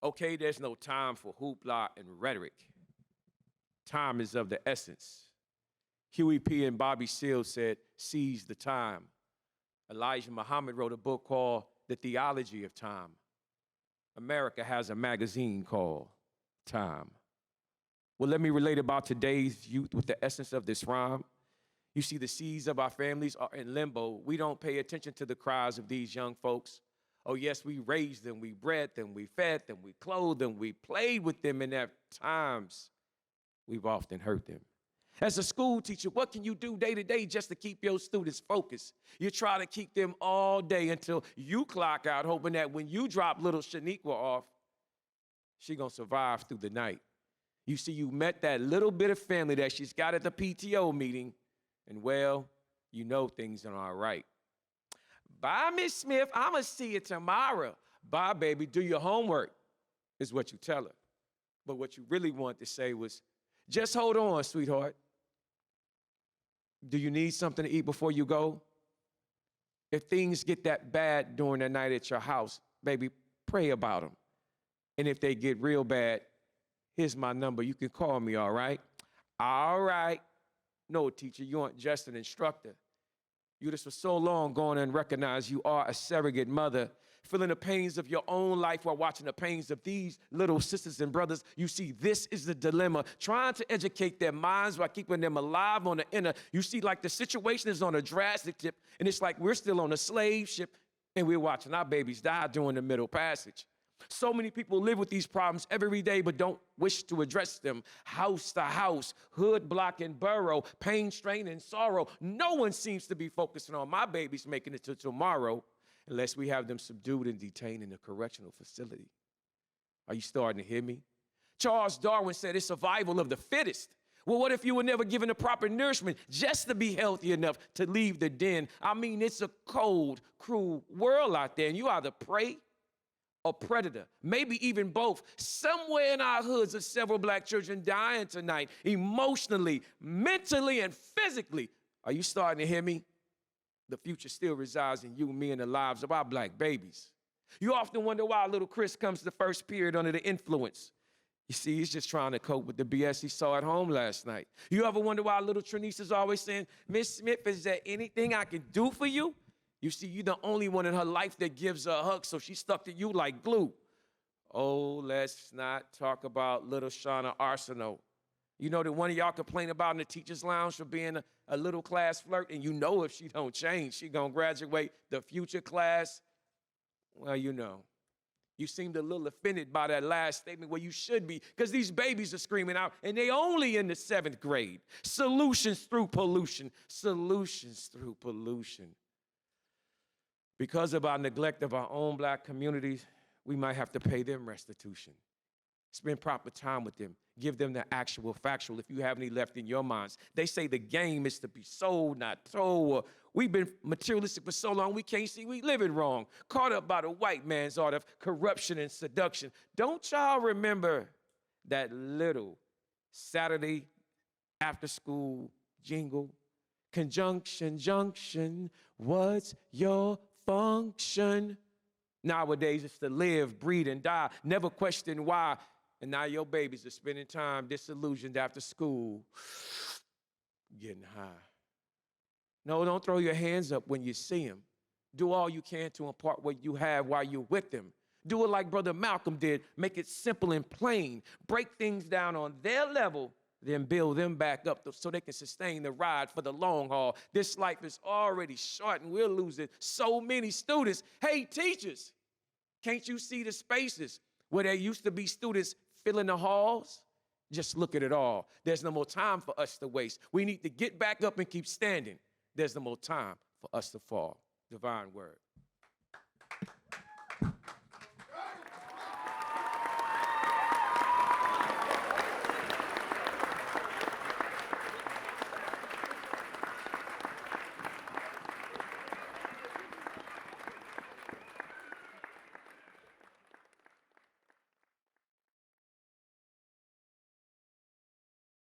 Okay, there's no time for hoopla and rhetoric. Time is of the essence. Huey P. and Bobby Seale said, seize the time. Elijah Muhammad wrote a book called The Theology of Time. America has a magazine called Time. Well, let me relate about today's youth with the essence of this rhyme. You see, the seeds of our families are in limbo. We don't pay attention to the cries of these young folks. Oh, yes, we raised them, we bred them, we fed them, we clothed them, we played with them, and at times, we've often hurt them. As a school teacher, what can you do day to day just to keep your students focused? You try to keep them all day until you clock out, hoping that when you drop little Shaniqua off, she gonna survive through the night. You see, you met that little bit of family that she's got at the PTO meeting, and well, you know things are all right. Bye, Miss Smith, I'ma see you tomorrow. Bye, baby, do your homework, is what you tell her. But what you really want to say was, just hold on, sweetheart. Do you need something to eat before you go? If things get that bad during the night at your house, baby, pray about them. And if they get real bad, here's my number. You can call me, all right? All right. No, teacher, you aren't just an instructor. You just for so long going and recognize you are a surrogate mother, feeling the pains of your own life while watching the pains of these little sisters and brothers. You see, this is the dilemma, trying to educate their minds while keeping them alive on the inner. You see, like the situation is on a drastic tip, and it's like we're still on a slave ship, and we're watching our babies die during the middle passage. So many people live with these problems every day but don't wish to address them. House to house, hood, block, and borough, pain, strain, and sorrow. No one seems to be focusing on my babies making it to tomorrow unless we have them subdued and detained in a correctional facility. Are you starting to hear me? Charles Darwin said it's survival of the fittest. Well, what if you were never given the proper nourishment just to be healthy enough to leave the den? I mean, it's a cold, cruel world out there, and you either prey or predator, maybe even both. Somewhere in our hoods are several black children dying tonight, emotionally, mentally, and physically. Are you starting to hear me? The future still resides in you, me, and the lives of our black babies. You often wonder why little Chris comes to first period under the influence. You see, he's just trying to cope with the BS he saw at home last night. You ever wonder why little Trinice is always saying, Miss Smith, is there anything I can do for you? You see, you're the only one in her life that gives her a hug, so she stuck to you like glue. Oh, let's not talk about little Shauna Arsenault. You know that one of y'all complain about in the teacher's lounge for being a little class flirt, and you know if she don't change, she gonna graduate the future class. Well, you know. You seemed a little offended by that last statement. Well, you should be, because these babies are screaming out, and they only in the 7th grade. Solutions through pollution. Solutions through pollution. Because of our neglect of our own black communities, we might have to pay them restitution. Spend proper time with them. Give them the actual factual if you have any left in your minds. They say the game is to be sold, not told. We've been materialistic for so long we can't see we living wrong. Caught up by the white man's art of corruption and seduction. Don't y'all remember that little Saturday after school jingle? Conjunction, junction, what's your function? Nowadays, it's to live, breathe, and die. Never question why. And now your babies are spending time disillusioned after school, getting high. No, don't throw your hands up when you see them. Do all you can to impart what you have while you're with them. Do it like Brother Malcolm did. Make it simple and plain. Break things down on their level, then build them back up so they can sustain the ride for the long haul. This life is already short, and we're losing so many students. Hey, teachers, can't you see the spaces where there used to be students filling the halls? Just look at it all. There's no more time for us to waste. We need to get back up and keep standing. There's no more time for us to fall. Divine word.